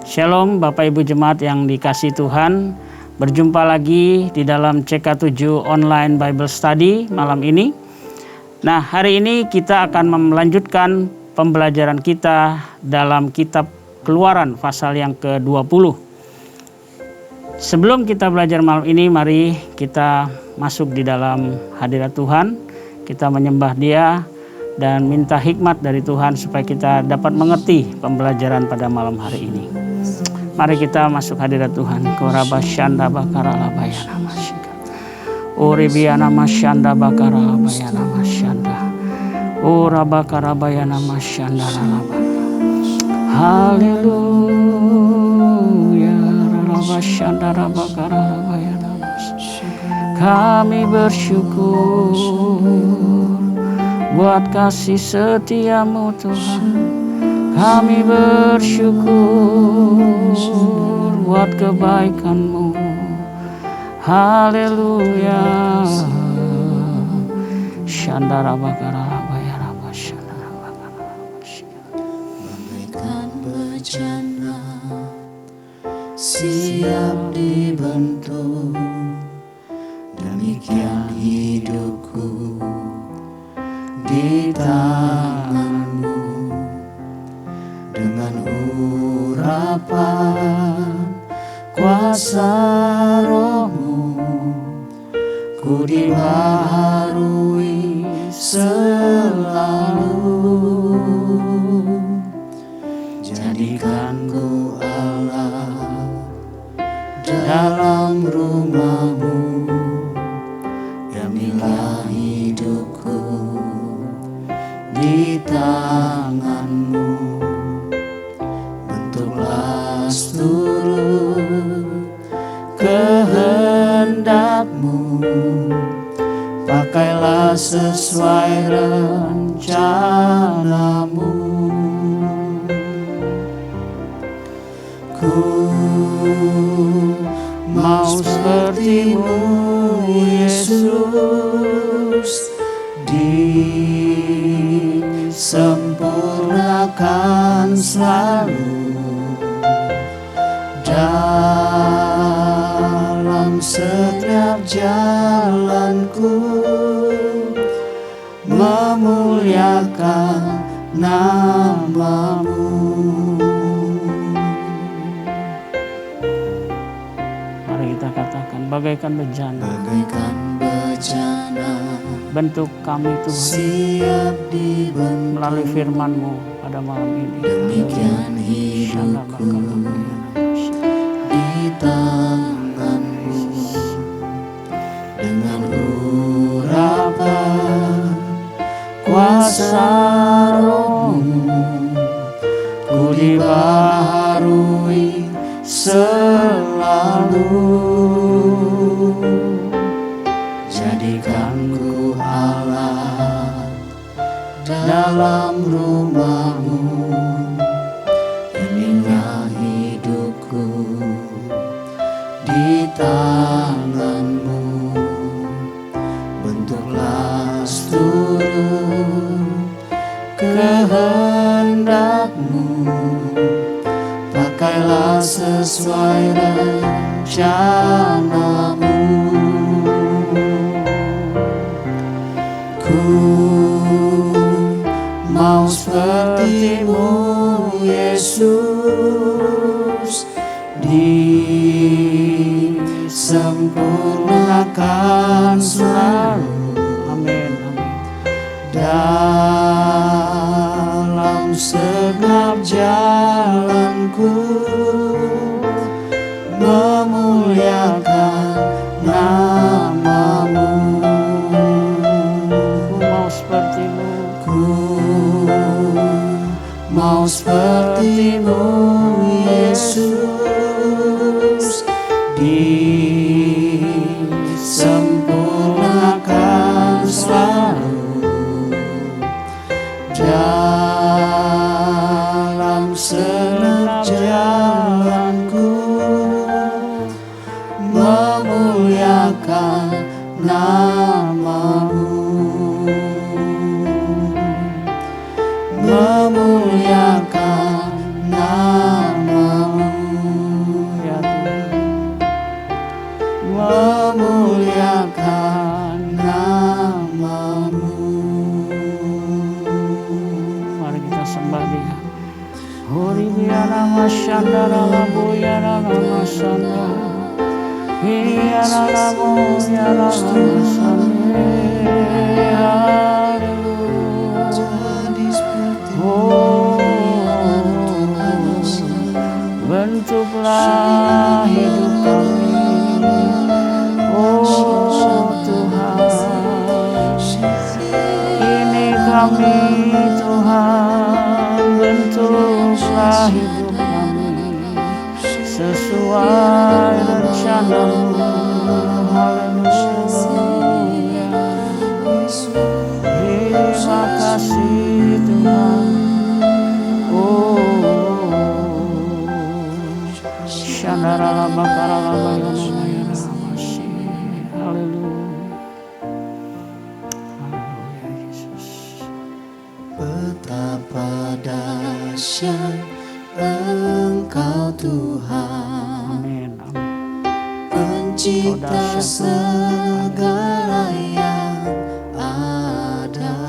Shalom Bapak Ibu Jemaat yang dikasihi Tuhan. Berjumpa lagi di dalam CK7 Online Bible Study malam ini. Nah, hari ini kita akan melanjutkan pembelajaran kita dalam kitab Keluaran pasal yang ke-20. Sebelum kita belajar malam ini, mari kita masuk di dalam hadirat Tuhan. Kita menyembah Dia dan minta hikmat dari Tuhan supaya kita dapat mengerti pembelajaran pada malam hari ini. Mari kita masuk hadirat Tuhan. Koraba syanda bakara labayana masyika. Oribiana masyanda bakara labayana masyanda. Ora bakara bayana masyanda lalaba. Haleluya. Ralaba syanda bakara labayana masyika. Kami bersyukur buat kasih setiamu Tuhan. Kami bersyukur buat kebaikan-Mu. Haleluya. Syandara bakara bayara syandara bakara. Bagaikan bejana siap dibentuk, demikian hidupku di tangan-Mu. Dengan urapan kuasa Roh-Mu, ku dibaharui selalu. Jadikan ku Allah dalam rumah-Mu, gamilah hidupku di tangan-Mu. Turut kehendak-Mu, pakailah sesuai rencana-Mu. Ku mau seperti-Mu Yesus, disempurnakan selalu dalam setiap jalanku, memuliakan nama-Mu. Mari kita katakan, bagaikan bejana, Bagaikan bejana bentuk kami Tuhan siap dibentuk, melalui firman-Mu pada malam ini. demikian hidupku di tangan-Mu. Dengan urapan kuasa Roh-Mu, ku dibaharui selalu. Jadikan ku Allah dalam rumah-Mu, inilah hidupku di tangan-Mu. Bentuklah seluruh kehendak-Mu, pakailah sesuai rencana-Mu. Ku mau seperti-Mu Yesus, disempurnakan selalu. Amin, amin. Dalam segenap jalanku, memuliakan nama-Mu. Ku mau seperti-Mu, Ku mau seperti-Mu Yesus, disempurnakan selalu dalam segenap jalanku, memuliakan nama-Mu. Memuliakan nama-Mu. nama sandara labu ya nama sandara. Iya nama ya nama sandara. Bentuklah hidup kami, oh Tuhan. Ini kami Tuhan, bentuklah hidup kami sesuai rencana-Mu. Haleluya. Terima kasih Tuhan. Shandara bakara lama ya masih. Haleluya. Haleluya Yesus. Betapa dahsyat Engkau Tuhan, Amin. Pencipta segala yang ada,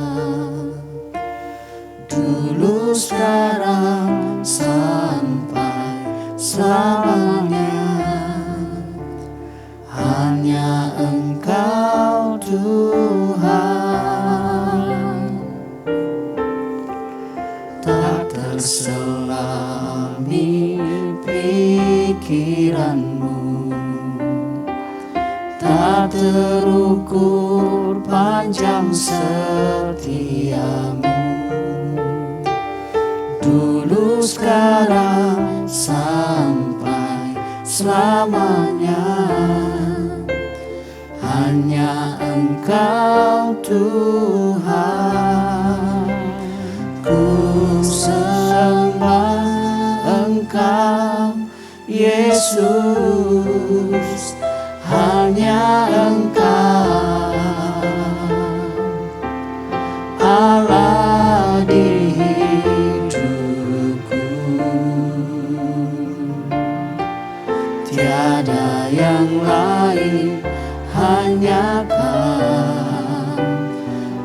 dulu sekarang sampai selamanya. Hanya Engkau Tuhan, tak terselami pikiran-Mu, tak terukur panjang setia-Mu. Dulu sekarang sampai selamanya. Hanya Engkau Tuhan. Ku sembah Engkau Yesus, hanya Engkau Allah di hidupku. Tiada yang lain, hanya Kau,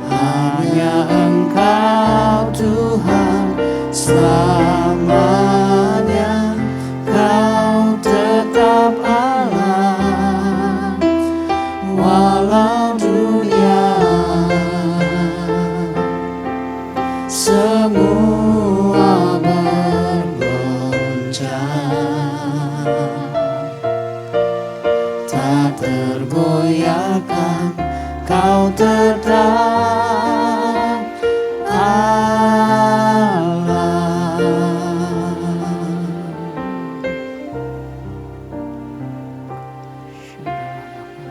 hanya Engkau Tuhan selamanya. Kau tetap Allah, walau dunia semua bergoncang, tak tergoyahkan. Kau tetap Allah.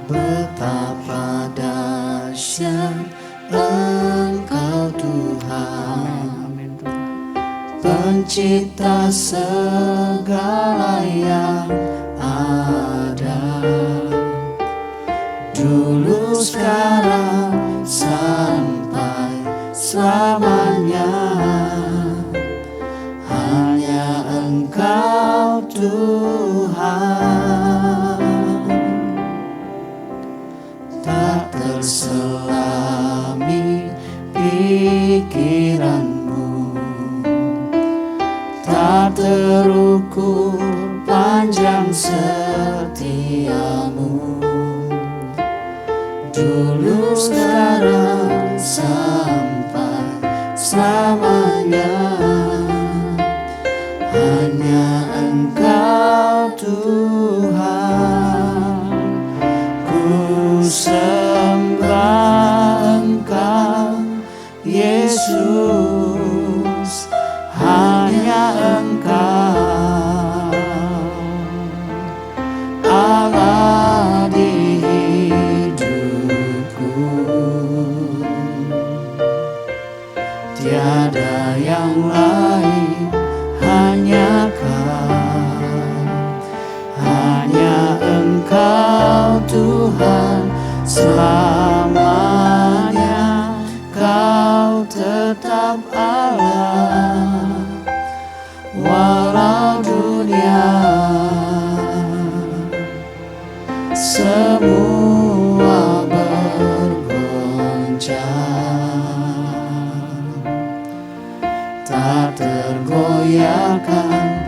Betapa dahsyat Engkau Tuhan, Amin Tuhan. Pencipta segala yang ada, dulu sekarang sampai selamanya. Hanya Engkau Tuhan, tak terselami pikiran-Mu, tak terukur panjang setia-Mu. Dulu sekarang sampai selamanya. Hanya Engkau Tuhan. Ku sembah Engkau Yesus, hanya Engkau Allah di hidupku. Tiada yang lain, hanya Kau, hanya Engkau Tuhan selamanya. Kau tetap Allah, walau dunia semua bergoncang, tak tergoyahkan.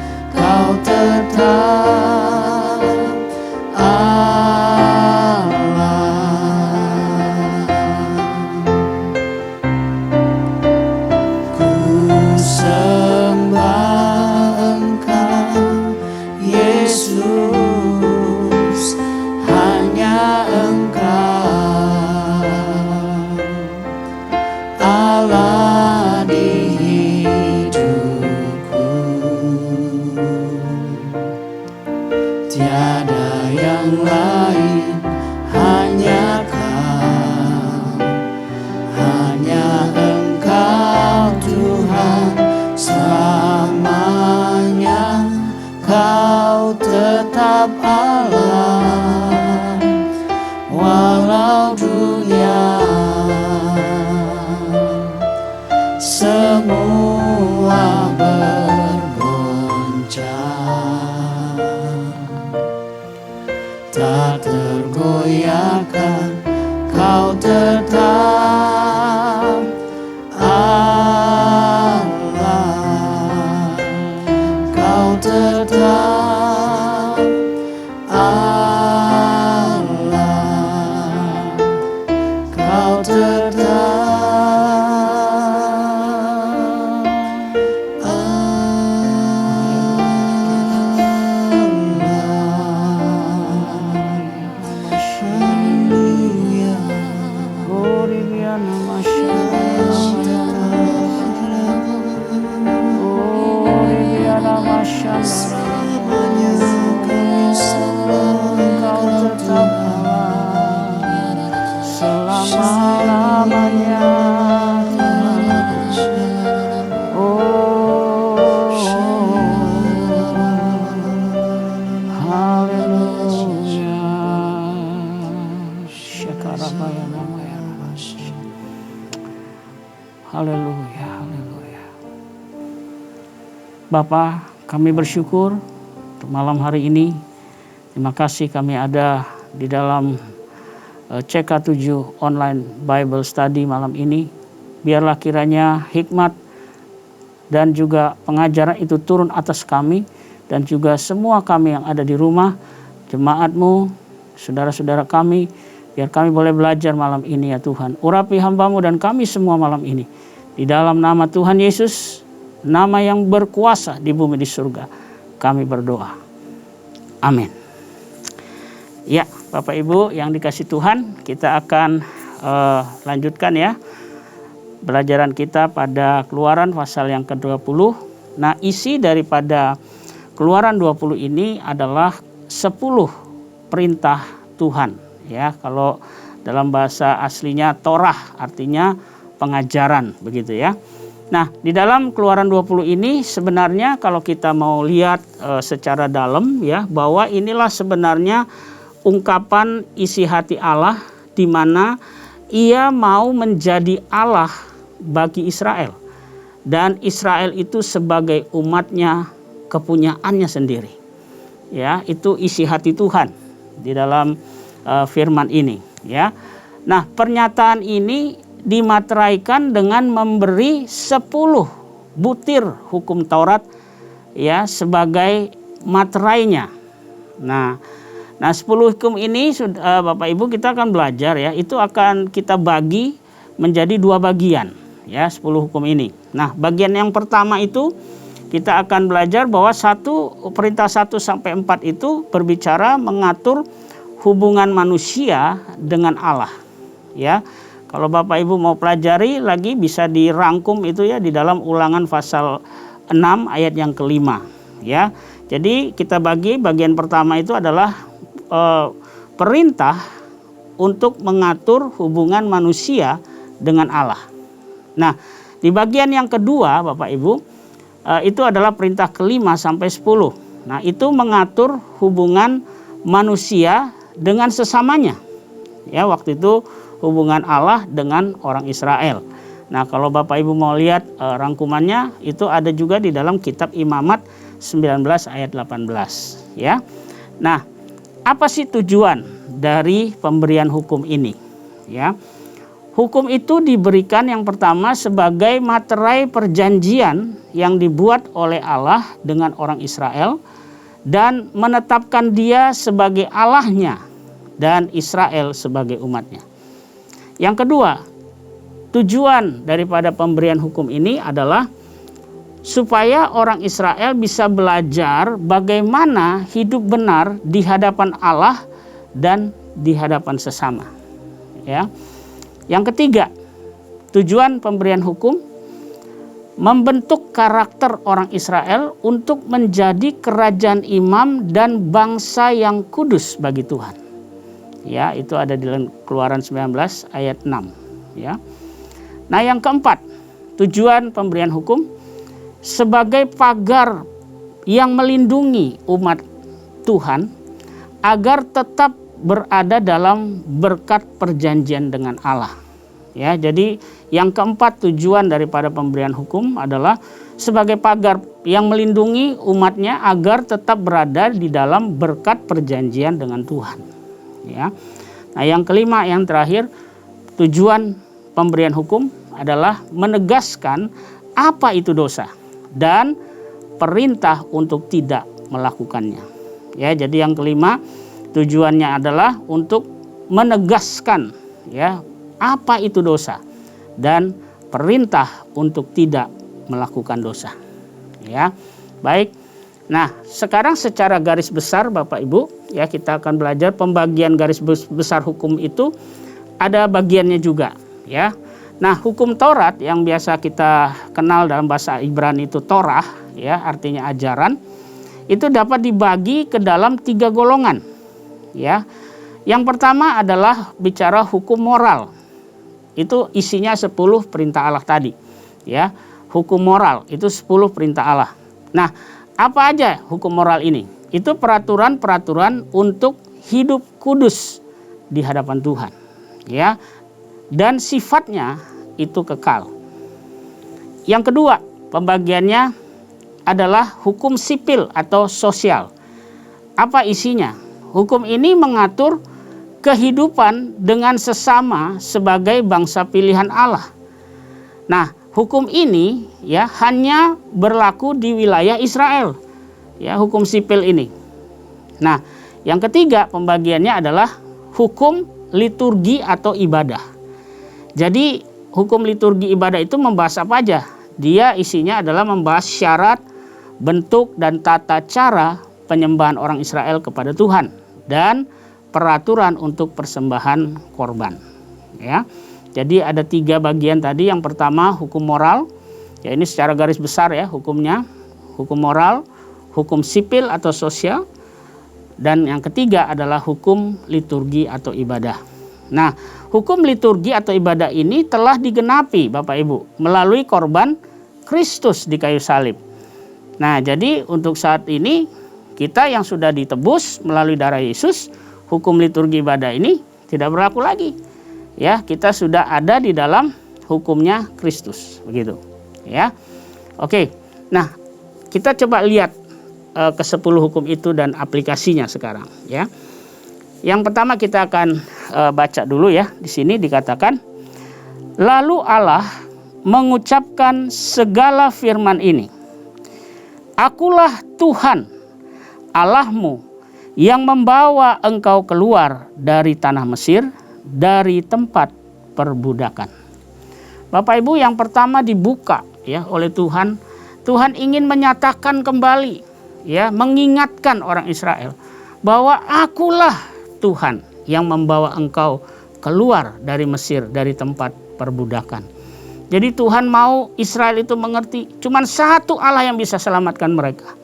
tiada yang lain, hanya Kau, hanya Engkau Tuhan selamanya. Kau tetap Allah, walau dunia semua bergoncang, tak tergoyahkan. Kau tetap Allah, Kau tetap Allah, Kau tetap selama-lamanya. Haleluya. Syakarabaya namanya. Haleluya, haleluya. Bapa, kami bersyukur untuk malam hari ini. Terima kasih kami ada di dalam CK7 Online Bible Study malam ini. Biarlah kiranya hikmat dan juga pengajaran itu turun atas kami dan juga semua kami yang ada di rumah, jemaat-Mu, saudara-saudara kami. Biar kami boleh belajar malam ini ya Tuhan. Urapi hamba-Mu dan kami semua malam ini. Di dalam nama Tuhan Yesus, nama yang berkuasa di bumi di surga, kami berdoa. Amin. Ya, Bapak Ibu yang dikasih Tuhan, kita akan lanjutkan ya pelajaran kita pada Keluaran pasal yang ke-20. Nah, isi daripada Keluaran 20 ini adalah 10 perintah Tuhan. Ya, kalau dalam bahasa aslinya Torah, artinya pengajaran begitu ya. Nah, di dalam Keluaran 20 ini sebenarnya kalau kita mau lihat secara dalam ya, bahwa inilah sebenarnya ungkapan isi hati Allah di mana Ia mau menjadi Allah bagi Israel. Dan Israel itu sebagai umatnya, kepunyaannya sendiri. Ya, itu isi hati Tuhan di dalam firman ini ya. Nah, pernyataan ini dimateraikan dengan memberi 10 butir hukum Taurat ya sebagai materainya. Nah, 10 hukum ini Bapak Ibu kita akan belajar ya, itu akan kita bagi menjadi 2 bagian ya 10 hukum ini. Nah, bagian yang pertama itu kita akan belajar bahwa perintah 1 sampai 4 itu berbicara mengatur hubungan manusia dengan Allah. Ya. Kalau Bapak Ibu mau pelajari lagi bisa dirangkum itu ya di dalam Ulangan pasal 6 ayat yang ke-5 ya. Jadi kita bagi bagian pertama itu adalah perintah untuk mengatur hubungan manusia dengan Allah. Nah, di bagian yang kedua Bapak Ibu itu adalah perintah ke-5 sampai 10. Nah, itu mengatur hubungan manusia dengan sesamanya. Ya, waktu itu hubungan Allah dengan orang Israel. Nah, kalau Bapak Ibu mau lihat rangkumannya itu ada juga di dalam kitab Imamat 19 ayat 18 ya. Nah, apa sih tujuan dari pemberian hukum ini? Ya, hukum itu diberikan yang pertama sebagai materai perjanjian yang dibuat oleh Allah dengan orang Israel dan menetapkan Dia sebagai Allahnya dan Israel sebagai umatnya. Yang kedua, tujuan daripada pemberian hukum ini adalah supaya orang Israel bisa belajar bagaimana hidup benar di hadapan Allah dan di hadapan sesama. Ya. Yang ketiga, tujuan pemberian hukum membentuk karakter orang Israel untuk menjadi kerajaan imam dan bangsa yang kudus bagi Tuhan. Ya, itu ada di Keluaran 19 ayat 6, ya. Nah, yang keempat, tujuan pemberian hukum sebagai pagar yang melindungi umat Tuhan agar tetap berada dalam berkat perjanjian dengan Allah. Ya, jadi yang keempat tujuan daripada pemberian hukum adalah sebagai pagar yang melindungi umatnya agar tetap berada di dalam berkat perjanjian dengan Tuhan. Ya. Nah, yang kelima, yang terakhir, tujuan pemberian hukum adalah menegaskan apa itu dosa dan perintah untuk tidak melakukannya. Ya, jadi yang kelima tujuannya adalah untuk menegaskan, ya, apa itu dosa dan perintah untuk tidak melakukan dosa. Ya, baik. Nah, sekarang secara garis besar Bapak Ibu, ya, kita akan belajar pembagian garis besar hukum itu ada bagiannya juga, ya. Nah, hukum Taurat yang biasa kita kenal dalam bahasa Ibrani itu Torah, ya, artinya ajaran, itu dapat dibagi ke dalam 3 golongan, ya. Yang pertama adalah bicara hukum moral. Itu isinya 10 perintah Allah tadi, ya. Hukum moral itu 10 perintah Allah. Nah, apa aja hukum moral ini? Itu peraturan-peraturan untuk hidup kudus di hadapan Tuhan, ya. Dan sifatnya itu kekal. Yang kedua, pembagiannya adalah hukum sipil atau sosial. Apa isinya? Hukum ini mengatur kehidupan dengan sesama sebagai bangsa pilihan Allah. Nah, hukum ini, ya, hanya berlaku di wilayah Israel. Ya, hukum sipil ini. Nah, yang ketiga pembagiannya adalah hukum liturgi atau ibadah. Jadi, hukum liturgi ibadah itu membahas apa aja? Dia isinya adalah membahas syarat, bentuk dan tata cara penyembahan orang Israel kepada Tuhan dan peraturan untuk persembahan korban. Ya, jadi ada 3 bagian tadi. Yang pertama hukum moral, ya, ini secara garis besar, ya, hukumnya. Hukum moral, hukum sipil atau sosial, dan yang ketiga adalah hukum liturgi atau ibadah. Nah, hukum liturgi atau ibadah ini telah digenapi Bapak Ibu melalui korban Kristus di kayu salib. Nah, jadi untuk saat ini kita yang sudah ditebus melalui darah Yesus, hukum liturgi ibadah ini tidak berlaku lagi. Ya, kita sudah ada di dalam hukumnya Kristus, begitu. Ya. Oke. Nah, kita coba lihat ke-10 hukum itu dan aplikasinya sekarang, ya. Yang pertama kita akan baca dulu, ya. Di sini dikatakan, lalu Allah mengucapkan segala firman ini. Akulah Tuhan Allahmu yang membawa engkau keluar dari tanah Mesir, dari tempat perbudakan. Bapak Ibu, yang pertama dibuka, ya, oleh Tuhan. Tuhan ingin menyatakan kembali, ya, mengingatkan orang Israel bahwa akulah Tuhan yang membawa engkau keluar dari Mesir, dari tempat perbudakan. Jadi Tuhan mau Israel itu mengerti cuman satu Allah yang bisa selamatkan mereka.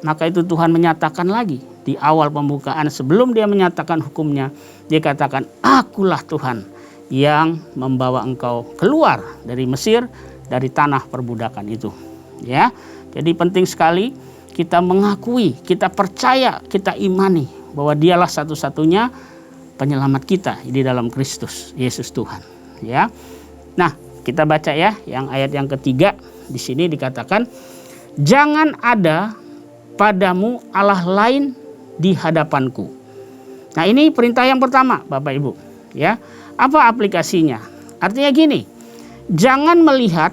Maka itu Tuhan menyatakan lagi di awal pembukaan sebelum dia menyatakan hukumnya, dia katakan, akulah Tuhan yang membawa engkau keluar dari Mesir, dari tanah perbudakan itu. Ya, jadi penting sekali kita mengakui, kita percaya, kita imani bahwa dialah satu-satunya penyelamat kita di dalam Kristus Yesus Tuhan. Ya, nah kita baca, ya, yang ayat yang ketiga di sini dikatakan, jangan ada padamu Allah lain di hadapanku. Nah, ini perintah yang pertama Bapak Ibu, ya. Apa aplikasinya? Artinya gini, jangan melihat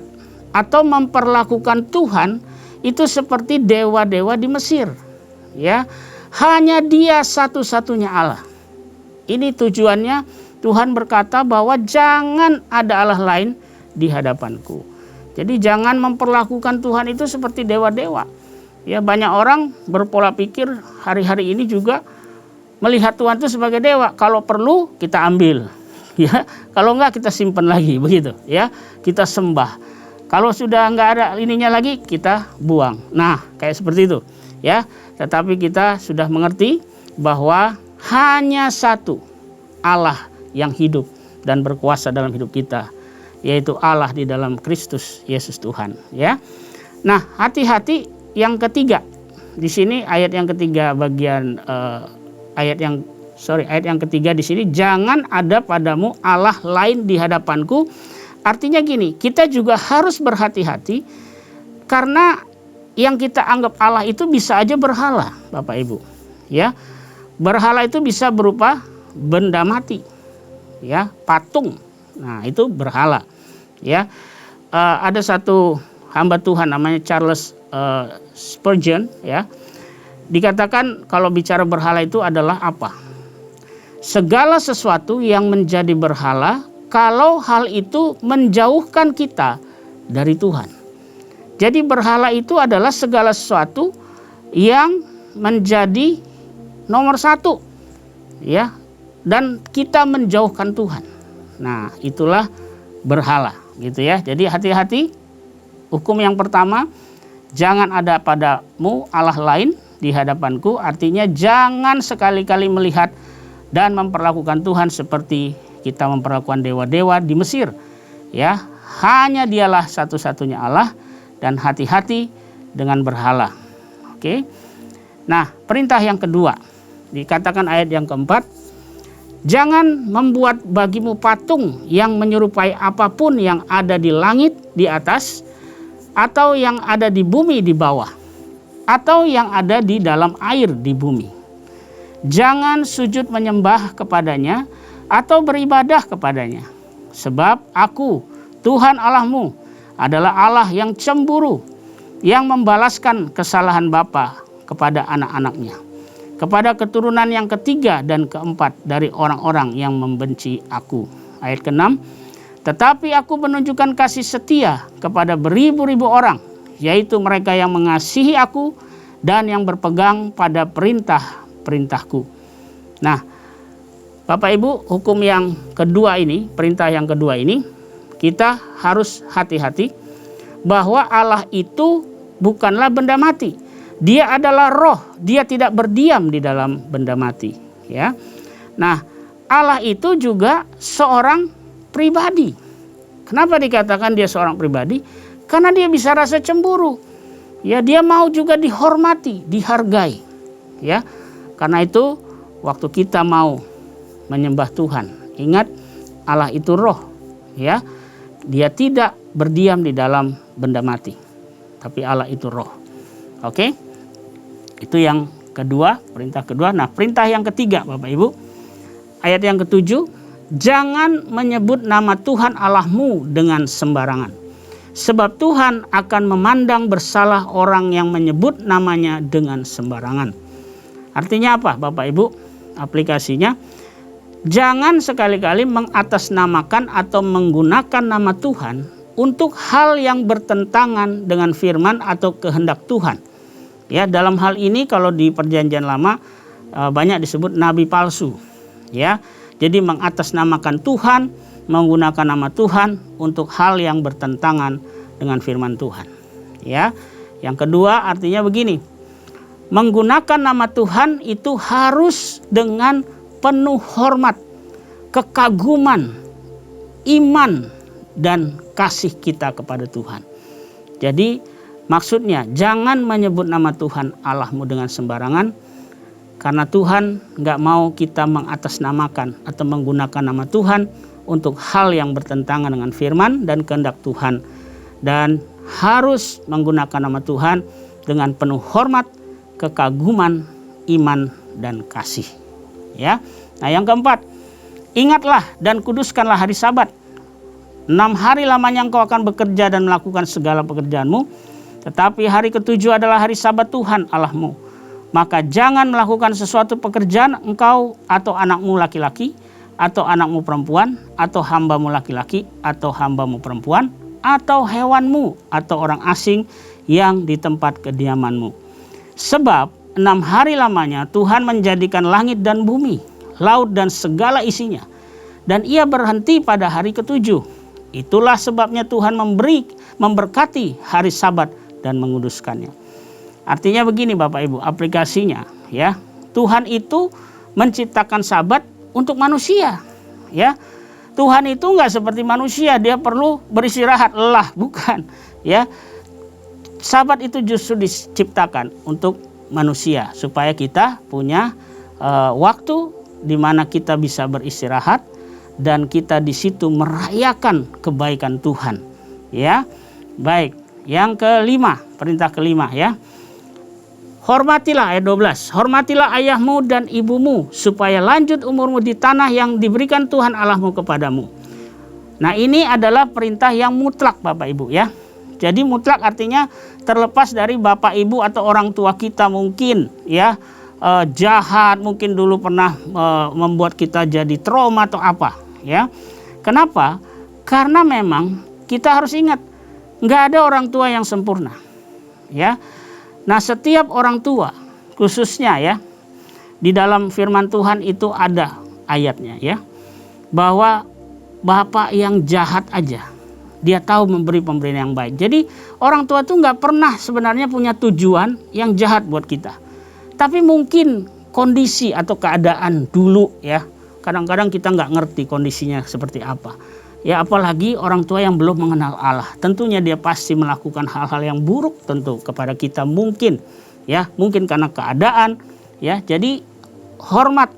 atau memperlakukan Tuhan itu seperti dewa-dewa di Mesir, ya. Hanya Dia satu-satunya Allah. Ini tujuannya. Tuhan berkata bahwa jangan ada Allah lain di hadapanku. Jadi jangan memperlakukan Tuhan itu seperti dewa-dewa. Ya, banyak orang berpola pikir hari-hari ini juga melihat Tuhan itu sebagai dewa. Kalau perlu kita ambil, ya. Kalau enggak kita simpan lagi, begitu, ya. Kita sembah. Kalau sudah nggak ada ininya lagi, kita buang. Nah, kayak seperti itu, ya. Tetapi kita sudah mengerti bahwa hanya satu Allah yang hidup dan berkuasa dalam hidup kita, yaitu Allah di dalam Kristus Yesus Tuhan, ya. Nah, hati-hati yang ketiga. Di sini ayat yang ketiga bagian ayat yang ketiga di sini, jangan ada padamu Allah lain di hadapanku. Artinya gini, kita juga harus berhati-hati karena yang kita anggap Allah itu bisa aja berhala, Bapak Ibu. Ya. Berhala itu bisa berupa benda mati. Ya, patung. Nah, itu berhala. Ya. Ada satu hamba Tuhan namanya Charles Spurgeon, ya. Dikatakan kalau bicara berhala itu adalah apa? Segala sesuatu yang menjadi berhala kalau hal itu menjauhkan kita dari Tuhan. Jadi berhala itu adalah segala sesuatu yang menjadi nomor satu, ya, dan kita menjauhkan Tuhan. Nah, itulah berhala, gitu ya. Jadi hati-hati. Hukum yang pertama, jangan ada padamu Allah lain di hadapanku. Artinya jangan sekali-kali melihat dan memperlakukan Tuhan seperti kita memperlakukan dewa-dewa di Mesir. Ya, hanya Dialah satu-satunya Allah, dan hati-hati dengan berhala. Oke. Nah, perintah yang kedua dikatakan ayat yang keempat, jangan membuat bagimu patung yang menyerupai apapun yang ada di langit di atas, atau yang ada di bumi di bawah, atau yang ada di dalam air di bumi. Jangan sujud menyembah kepadanya atau beribadah kepadanya. Sebab aku, Tuhan Allahmu, adalah Allah yang cemburu, yang membalaskan kesalahan bapa kepada anak-anaknya, kepada keturunan yang ketiga dan keempat dari orang-orang yang membenci aku. Ayat ke-6, tetapi aku menunjukkan kasih setia kepada beribu-ribu orang, yaitu mereka yang mengasihi aku dan yang berpegang pada perintah-perintahku. Nah, Bapak Ibu, hukum yang kedua ini, perintah yang kedua ini, kita harus hati-hati bahwa Allah itu bukanlah benda mati. Dia adalah roh, dia tidak berdiam di dalam benda mati, ya. Nah, Allah itu juga seorang pribadi. Kenapa dikatakan dia seorang pribadi? Karena dia bisa rasa cemburu. Ya, dia mau juga dihormati, dihargai. Ya. Karena itu waktu kita mau menyembah Tuhan, ingat Allah itu roh, ya. Dia tidak berdiam di dalam benda mati. Tapi Allah itu roh. Oke? Itu yang kedua, perintah kedua. Nah, perintah yang ketiga, Bapak Ibu, ayat yang ketujuh, jangan menyebut nama Tuhan Allahmu dengan sembarangan. Sebab Tuhan akan memandang bersalah orang yang menyebut namanya dengan sembarangan. Artinya apa, Bapak Ibu? Aplikasinya, jangan sekali-kali mengatasnamakan atau menggunakan nama Tuhan untuk hal yang bertentangan dengan firman atau kehendak Tuhan. Ya, dalam hal ini kalau di Perjanjian Lama banyak disebut nabi palsu. Ya. Jadi mengatasnamakan Tuhan, menggunakan nama Tuhan untuk hal yang bertentangan dengan firman Tuhan. Ya. Yang kedua artinya begini. Menggunakan nama Tuhan itu harus dengan penuh hormat, kekaguman, iman, dan kasih kita kepada Tuhan. Jadi maksudnya jangan menyebut nama Tuhan Allahmu dengan sembarangan. Karena Tuhan nggak mau kita mengatasnamakan atau menggunakan nama Tuhan untuk hal yang bertentangan dengan firman dan kehendak Tuhan. Dan harus menggunakan nama Tuhan dengan penuh hormat, kekaguman, iman, dan kasih. Ya. Nah, yang keempat, ingatlah dan kuduskanlah hari Sabat. 6 hari lamanya engkau akan bekerja dan melakukan segala pekerjaanmu. Tetapi hari ketujuh adalah hari Sabat Tuhan Allahmu. Maka jangan melakukan sesuatu pekerjaan engkau atau anakmu laki-laki, atau anakmu perempuan, atau hambamu laki-laki, atau hambamu perempuan, atau hewanmu, atau orang asing yang di tempat kediamanmu. Sebab 6 hari lamanya Tuhan menjadikan langit dan bumi, laut dan segala isinya. Dan ia berhenti pada hari ketujuh. Itulah sebabnya Tuhan memberkati hari Sabat dan menguduskannya. Artinya begini Bapak Ibu, aplikasinya ya. Tuhan itu menciptakan Sabat untuk manusia, ya. Tuhan itu enggak seperti manusia, dia perlu beristirahat, lelah, bukan, ya. Sabat itu justru diciptakan untuk manusia supaya kita punya waktu di mana kita bisa beristirahat dan kita di situ merayakan kebaikan Tuhan, ya. Baik, yang kelima, perintah kelima ya. Hormatilah ayat 12. Hormatilah ayahmu dan ibumu supaya lanjut umurmu di tanah yang diberikan Tuhan Allahmu kepadamu. Nah, ini adalah perintah yang mutlak Bapak Ibu ya. Jadi mutlak artinya terlepas dari Bapak Ibu atau orang tua kita mungkin ya jahat, mungkin dulu pernah membuat kita jadi trauma atau apa ya. Kenapa? Karena memang kita harus ingat nggak ada orang tua yang sempurna ya. Nah, setiap orang tua khususnya ya di dalam firman Tuhan itu ada ayatnya ya bahwa bapak yang jahat aja dia tahu memberi pemberian yang baik. Jadi orang tua tuh nggak pernah sebenarnya punya tujuan yang jahat buat kita. Tapi mungkin kondisi atau keadaan dulu ya kadang-kadang kita nggak ngerti kondisinya seperti apa. Ya apalagi orang tua yang belum mengenal Allah. Tentunya dia pasti melakukan hal-hal yang buruk tentu kepada kita mungkin. Ya mungkin karena keadaan. Ya jadi hormat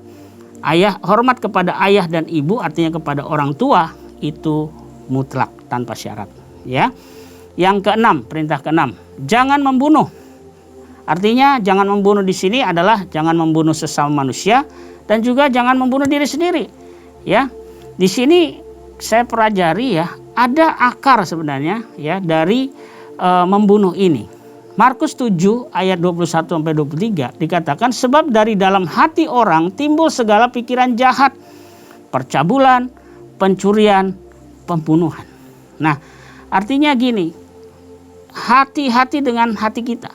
kepada ayah dan ibu artinya kepada orang tua itu mutlak tanpa syarat. Ya. Yang keenam, perintah keenam. Jangan membunuh. Artinya jangan membunuh di sini adalah jangan membunuh sesama manusia dan juga jangan membunuh diri sendiri. Ya. Di sini saya pelajari ya, ada akar sebenarnya ya dari membunuh ini. Markus 7 ayat 21 sampai 23 dikatakan sebab dari dalam hati orang timbul segala pikiran jahat, percabulan, pencurian, pembunuhan. Nah, artinya gini, hati-hati dengan hati kita.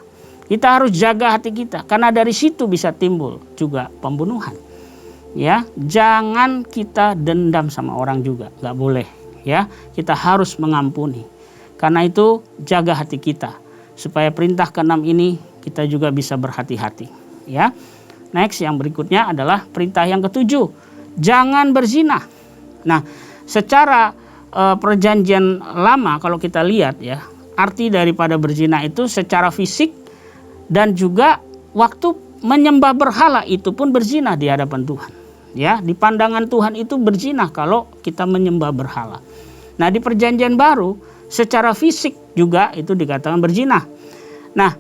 Kita harus jaga hati kita karena dari situ bisa timbul juga pembunuhan. Ya, jangan kita dendam sama orang juga, nggak boleh. Ya, kita harus mengampuni. Karena itu jaga hati kita supaya perintah keenam ini kita juga bisa berhati-hati. Ya, next yang berikutnya adalah perintah yang ketujuh, jangan berzina. Nah, secara perjanjian lama kalau kita lihat ya, arti daripada berzina itu secara fisik dan juga waktu menyembah berhala itu pun berzina di hadapan Tuhan. Ya, di pandangan Tuhan itu berzina kalau kita menyembah berhala. Nah, di perjanjian baru secara fisik juga itu dikatakan berzina. Nah,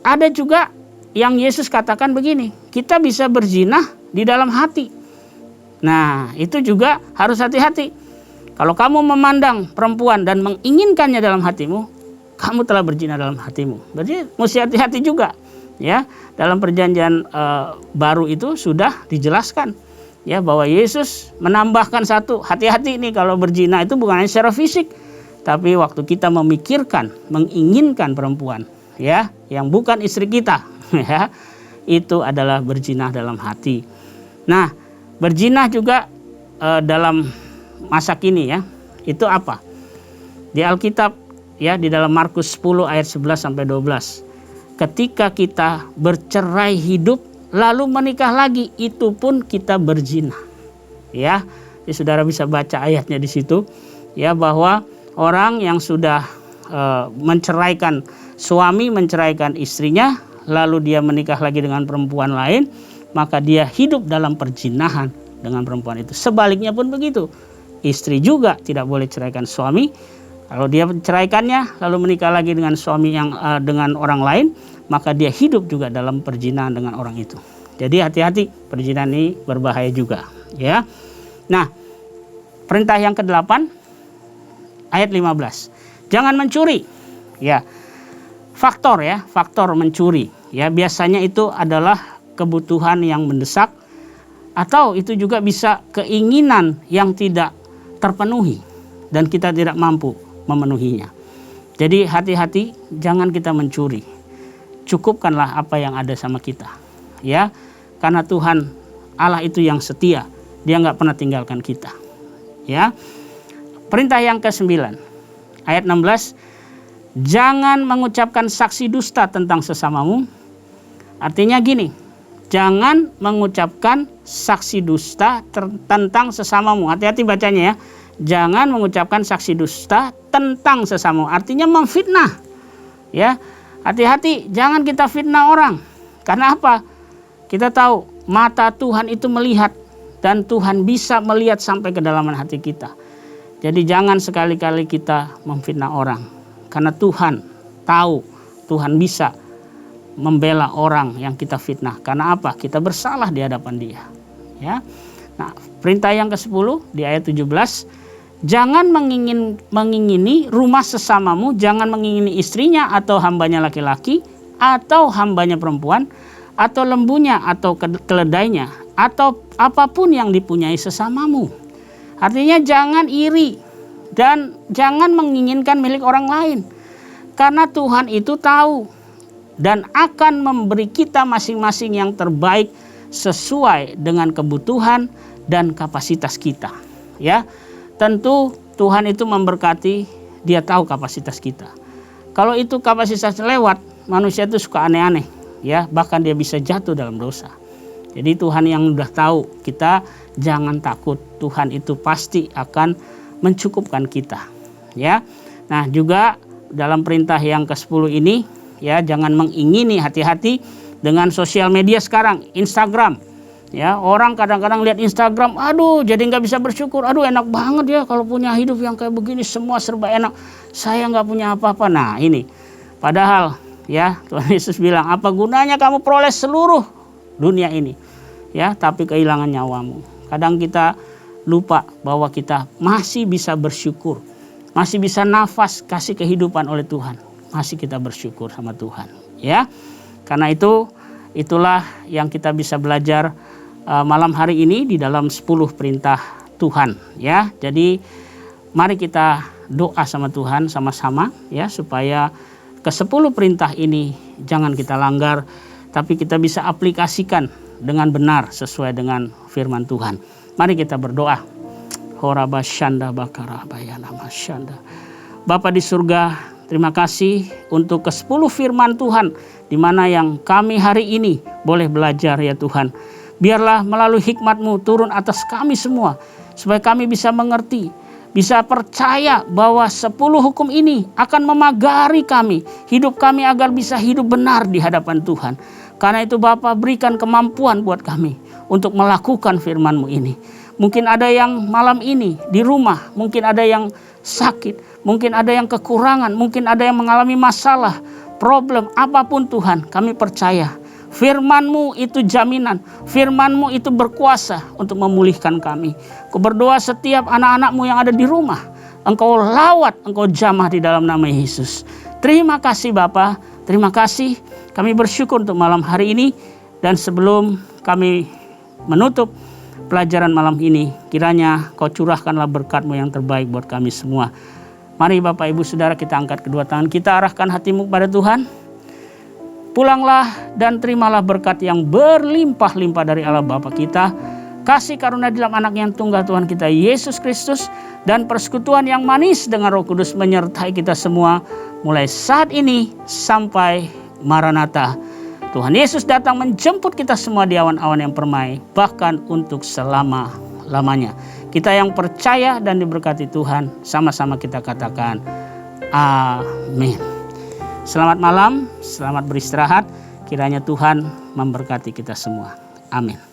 ada juga yang Yesus katakan begini, kita bisa berzina di dalam hati. Nah, itu juga harus hati-hati. Kalau kamu memandang perempuan dan menginginkannya dalam hatimu, kamu telah berzina dalam hatimu. Berarti mesti hati-hati juga. Ya, dalam perjanjian baru itu sudah dijelaskan ya bahwa Yesus menambahkan satu, hati-hati nih kalau berzina itu bukan hanya secara fisik, tapi waktu kita memikirkan, menginginkan perempuan ya yang bukan istri kita ya, itu adalah berzina dalam hati. Nah, berzina juga dalam masa kini ya, itu apa? Di Alkitab ya di dalam Markus 10 ayat 11 sampai 12. Ketika kita bercerai hidup lalu menikah lagi, itu pun kita berzina. Ya, jadi saudara bisa baca ayatnya di situ ya bahwa orang yang sudah menceraikan suami, menceraikan istrinya, lalu dia menikah lagi dengan perempuan lain, maka dia hidup dalam perzinahan dengan perempuan itu. Sebaliknya pun begitu. Istri juga tidak boleh ceraikan suami. Kalau dia menceraikannya lalu menikah lagi dengan suami yang dengan orang lain, maka dia hidup juga dalam perzinahan dengan orang itu. Jadi hati-hati, perzinahan ini berbahaya juga, ya. Nah, perintah yang ke-8 ayat 15. Jangan mencuri. Ya. Faktor mencuri. Ya, biasanya itu adalah kebutuhan yang mendesak atau itu juga bisa keinginan yang tidak terpenuhi dan kita tidak mampu memenuhinya. Jadi hati-hati, jangan kita mencuri. Cukupkanlah apa yang ada sama kita. Ya, karena Tuhan Allah itu yang setia. Dia nggak pernah tinggalkan kita. Ya. Perintah yang ke-9, ayat 16, jangan mengucapkan saksi dusta tentang sesamamu. Artinya gini, jangan mengucapkan saksi dusta tentang sesamamu. Hati-hati bacanya ya. Jangan mengucapkan saksi dusta tentang sesamamu. Artinya memfitnah. Ya, hati-hati, jangan kita fitnah orang. Karena apa? Kita tahu mata Tuhan itu melihat dan Tuhan bisa melihat sampai kedalaman hati kita. Jadi jangan sekali-kali kita memfitnah orang. Karena Tuhan tahu, Tuhan bisa membela orang yang kita fitnah. Karena apa? Kita bersalah di hadapan Dia. Ya. Nah, perintah yang ke-10 di ayat 17, jangan mengingini rumah sesamamu, jangan mengingini istrinya atau hambanya laki-laki atau hambanya perempuan atau lembunya atau keledainya atau apapun yang dipunyai sesamamu. Artinya jangan iri dan jangan menginginkan milik orang lain. Karena Tuhan itu tahu dan akan memberi kita masing-masing yang terbaik sesuai dengan kebutuhan dan kapasitas kita. Ya, tentu Tuhan itu memberkati, Dia tahu kapasitas kita. Kalau itu kapasitas lewat, manusia itu suka aneh-aneh, ya, bahkan dia bisa jatuh dalam dosa. Jadi Tuhan yang udah tahu kita, jangan takut, Tuhan itu pasti akan mencukupkan kita. Ya, nah juga dalam perintah yang ke-10 ini, ya, jangan mengingini, hati-hati dengan sosial media sekarang, Instagram. Ya, orang kadang-kadang lihat Instagram, aduh jadi nggak bisa bersyukur, aduh enak banget ya kalau punya hidup yang kayak begini, semua serba enak, saya nggak punya apa-apa. Nah ini, padahal ya Tuhan Yesus bilang, apa gunanya kamu peroleh seluruh dunia ini, ya, tapi kehilangan nyawamu. Kadang kita lupa bahwa kita masih bisa bersyukur, masih bisa nafas kasih kehidupan oleh Tuhan, masih kita bersyukur sama Tuhan. Ya, karena itulah yang kita bisa belajar malam hari ini di dalam 10 perintah Tuhan. Ya, jadi mari kita doa sama Tuhan sama-sama, ya, supaya ke-10 perintah ini jangan kita langgar, tapi kita bisa aplikasikan dengan benar sesuai dengan firman Tuhan. Mari kita berdoa. Horaba syanda bakara bayana masyanda. Bapa di surga, terima kasih untuk ke-10 firman Tuhan di mana yang kami hari ini boleh belajar ya Tuhan. Biarlah melalui hikmat-Mu turun atas kami semua supaya kami bisa mengerti, bisa percaya bahwa 10 hukum ini akan memagari kami, hidup kami agar bisa hidup benar di hadapan Tuhan. Karena itu Bapa, berikan kemampuan buat kami untuk melakukan firman-Mu ini. Mungkin ada yang malam ini di rumah, mungkin ada yang sakit, mungkin ada yang kekurangan, mungkin ada yang mengalami masalah, problem, apapun Tuhan, kami percaya firman-Mu itu jaminan, firman-Mu itu berkuasa untuk memulihkan kami. Aku berdoa setiap anak-anak-Mu yang ada di rumah, Engkau lawat, Engkau jamah di dalam nama Yesus. Terima kasih Bapa, terima kasih. Kami bersyukur untuk malam hari ini, dan sebelum kami menutup pelajaran malam ini, kiranya Kau curahkanlah berkat-Mu yang terbaik buat kami semua. Mari Bapak Ibu Saudara, kita angkat kedua tangan, kita arahkan hatimu kepada Tuhan. Pulanglah dan terimalah berkat yang berlimpah-limpah dari Allah Bapa kita, kasih karunia dalam anak yang tunggal Tuhan kita Yesus Kristus, dan persekutuan yang manis dengan Roh Kudus menyertai kita semua mulai saat ini sampai Maranatha. Tuhan Yesus datang menjemput kita semua di awan-awan yang permai, bahkan untuk selama-lamanya. Kita yang percaya dan diberkati Tuhan, sama-sama kita katakan amin. Selamat malam, selamat beristirahat. Kiranya Tuhan memberkati kita semua. Amin.